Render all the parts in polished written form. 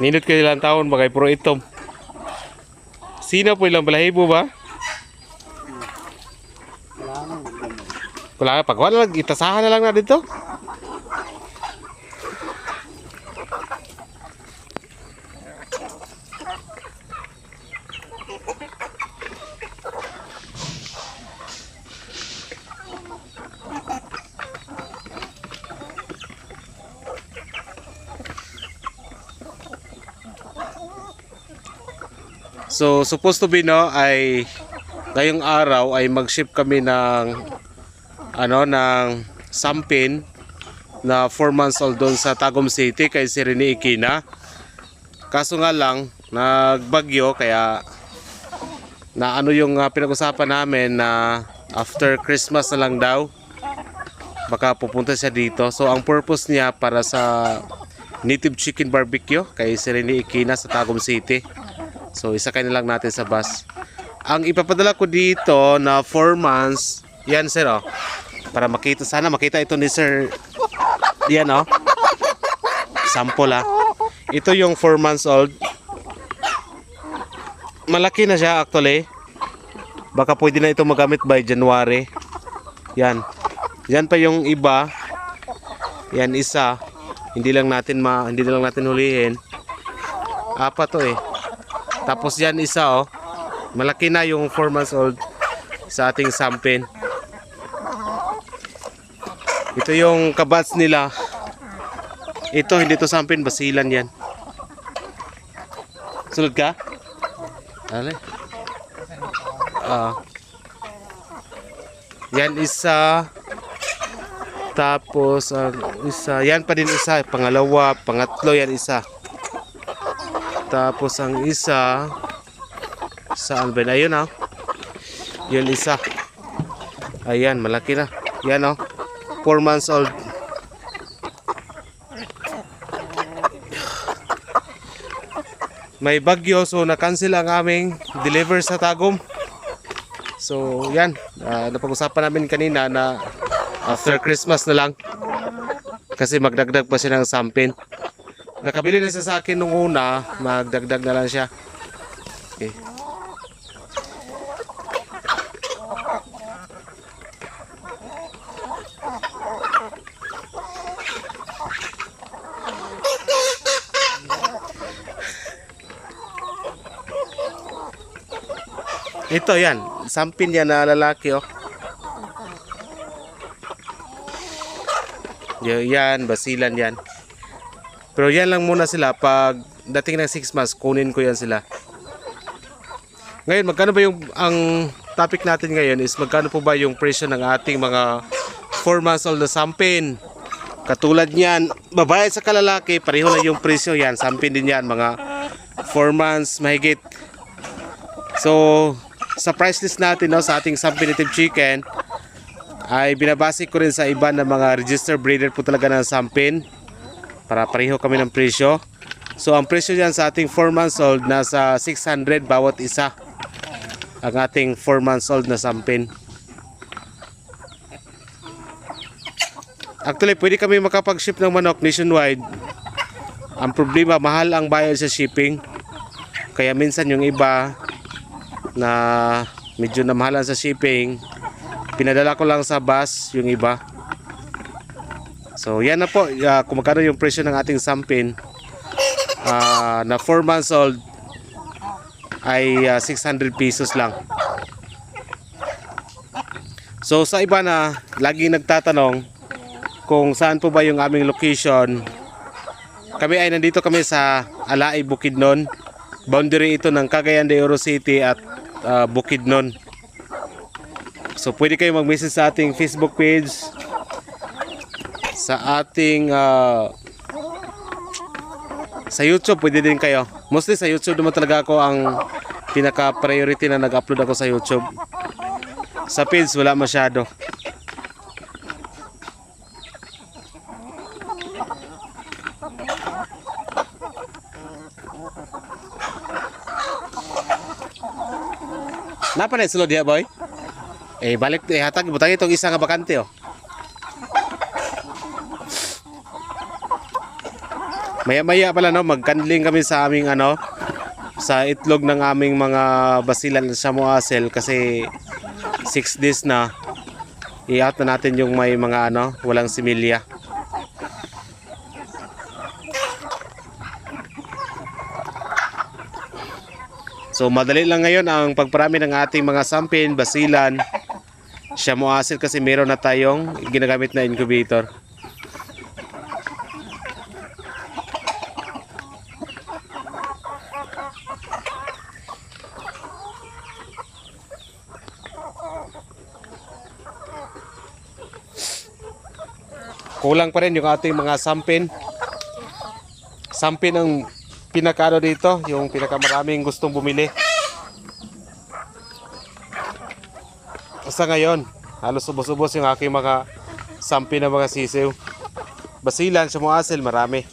Nindot ka ilang taon bagay puro itom. Sino po ilang balahibo ba? Wala nga, pag wala lang, itasahan na lang na dito. So supposed to be no ay ngayong araw ay mag-ship kami ng ng sampin na 4 months old doon sa Tagum City kay si Rene Ikina. Kaso nga lang nagbagyo kaya na yung pinag-usapan namin na after Christmas na lang daw baka pupunta siya dito. So ang purpose niya para sa native chicken barbecue kay si Rene Ikina sa Tagum City. So isakay na lang natin sa bus. Ang ipapadala ko dito na 4 months, yan sir oh. Para makita, sana makita ito ni sir. Yan oh. Sample ah. Ito yung 4 months old. Malaki na siya actually. Baka pwede na ito magamit by January. Yan. Yan pa yung iba. Yan isa. Hindi lang natin hulihin. Apat to eh. Tapos yan isa oh. Malaki na yung 4 months old sa ating sampin. Ito yung kabats nila. Ito hindi to sampin, basilan yan. Sulod ka? Dali. Yan isa. Tapos isa. Yan pa din isa. Pangalawa, pangatlo yan isa. Tapos ang isa saan ba? Ayun oh. Yun isa. Ayan, malaki na. Yan oh. 4 months old. May bagyo so na-cancel ang aming deliver sa Tagum. So yan, napag-usapan namin kanina na after Christmas na lang. Kasi magdagdag pa siya ng sampin. Nakabili na siya sa akin nung una, magdagdag na lang siya. Okay. Ito yan, sampin yan na lalaki oh. Yan, basilan yan. Pero yan lang muna sila. Pag dating ng 6 months, kunin ko yan sila. Ngayon, magkano ba yung ang topic natin ngayon is magkano po ba yung presyo ng ating mga 4 months old na sampin? Katulad niyan, babae sa kalalaki, pareho lang yung presyo yan. Sampin din yan, mga 4 months mahigit. So, sa price list natin no, sa ating sampin native chicken, ay binabase ko rin sa iba na mga registered breeder po talaga ng sampin. Para pareho kami ng presyo. So ang presyo diyan sa ating 4 months old nasa 600 bawat isa. Ang ating 4 months old na sampin. Actually pwede kami makapag-ship ng manok nationwide. Ang problema mahal ang bayad sa shipping. Kaya minsan yung iba na medyo namahalan sa shipping, pinadala ko lang sa bus yung iba. So yan na po, kung magkano yung presyo ng ating sampin na 4 months old ay 600 pesos lang. So sa iba na laging nagtatanong kung saan po ba yung aming location, kami ay nandito kami sa Alai, Bukidnon. Boundary ito ng Cagayan de Oro City at Bukidnon. So pwede kayo mag-message sa ating Facebook page, sa ating sa YouTube pwede din kayo. Mostly sa YouTube naman talaga ako ang pinaka-priority na nag-upload ako sa YouTube. Sa page wala masyado. Napa na sulod diha boy? Balik hatag butang itong isa nga bakante oh. Maya-maya pala no, magkandling kami sa aming ano, sa itlog ng aming mga basilan sa Moasel kasi 6 days na. I-out na natin yung may mga ano, walang similya. So madali lang ngayon ang pagparami ng ating mga sampin, basilan, siya Moasel kasi meron na tayong ginagamit na incubator. Kulang pa rin yung ating mga sampin. Sampin ang pinakano dito, yung pinakamaraming gustong bumili. Sa ngayon, halos ubos-ubos yung aking mga sampin na mga sisiw. Basilan sa Moasel, marami.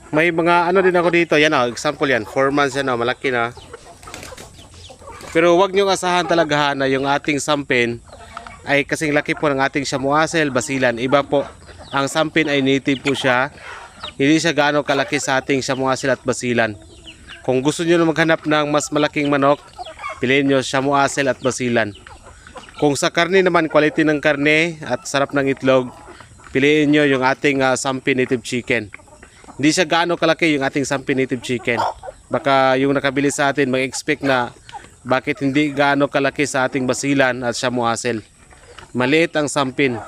May mga ano din ako dito, yan o, example yan, 4 months yan o, malaki na. Pero wag nyo asahan talaga na yung ating sampin ay kasing laki po ng ating Moasel, basilan. Iba po, ang sampin ay native po siya, hindi siya gaano kalaki sa ating Moasel at basilan. Kung gusto nyo na maghanap ng mas malaking manok, piliin nyo Moasel at basilan. Kung sa karne naman, quality ng karne at sarap ng itlog, piliin nyo yung ating sampin native chicken. Hindi siya gaano kalaki yung ating sampin native chicken. Baka yung nakabili sa atin mag-expect na bakit hindi gaano kalaki sa ating basilan at Moasel. Maliit ang sampin.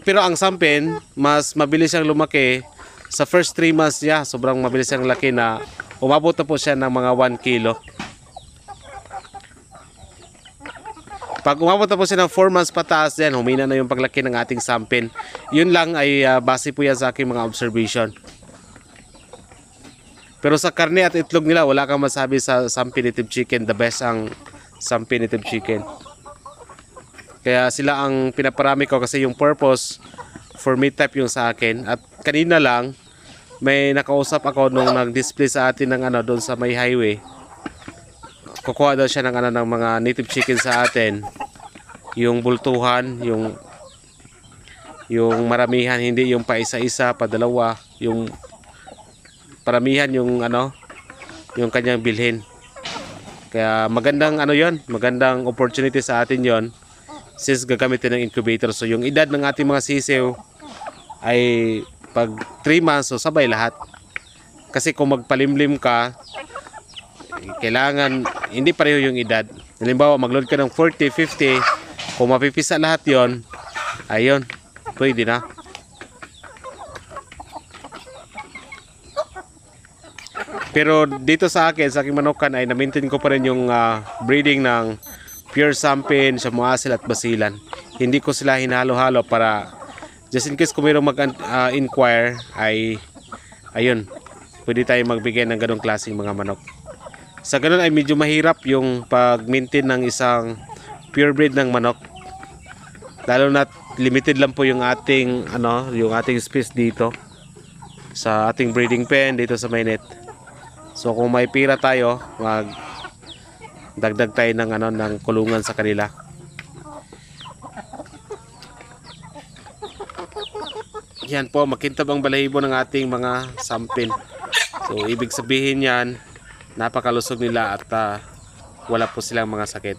Pero ang sampin, mas mabilis siyang lumaki sa first 3 months niya. Sobrang mabilis siyang laki na umabot na po siya ng mga 1 kilo. Pag umabot na po siya ng 4 months pataas din, humina na yung paglaki ng ating sampin. Yun lang ay base po yan sa aking mga observation. Pero sa karne at itlog nila, wala kang masabi sa sampin native chicken. The best ang sampin native chicken. Kaya sila ang pinaparami ko kasi yung purpose for meat type yung sa akin. At kanina lang, may nakausap ako nung nag-display sa atin ng ano doon sa may highway. Kukuha daw siya ng ano ng mga native chicken sa atin. Yung bultuhan, yung maramihan, hindi yung pa isa-isa, pa dalawa, yung paramihan yung ano, yung kanyang bilhin. Kaya magandang ano 'yon, magandang opportunity sa atin 'yon since gagamitin ng incubator. So yung edad ng ating mga sisiw ay pag 3 months so sabay lahat. Kasi kung magpalimlim ka, kailangan hindi pareho yung edad. Halimbawa magload ka ng 40, 50, kung mapipisa lahat yon, ayun, pwede na. Pero dito sa akin, sa aking manukan ay na-maintain ko pa rin yung breeding ng pure sampin, Moasel at basilan. Hindi ko sila hinalo-halo para just in case kung mayroong mag-inquire ay ayun, pwede tayo magbigay ng ganong klaseng mga manok. Sa ganun ay medyo mahirap yung pag-maintain ng isang purebred ng manok. Lalo na limited lang po yung ating yung ating space dito sa ating breeding pen dito sa may net. So kung may pira tayo, dagdag tayo ng ng kulungan sa kanila. Yan po, makintab ang balahibo ng ating mga sampin. So ibig sabihin yan, napakalusog nila at wala po silang mga sakit.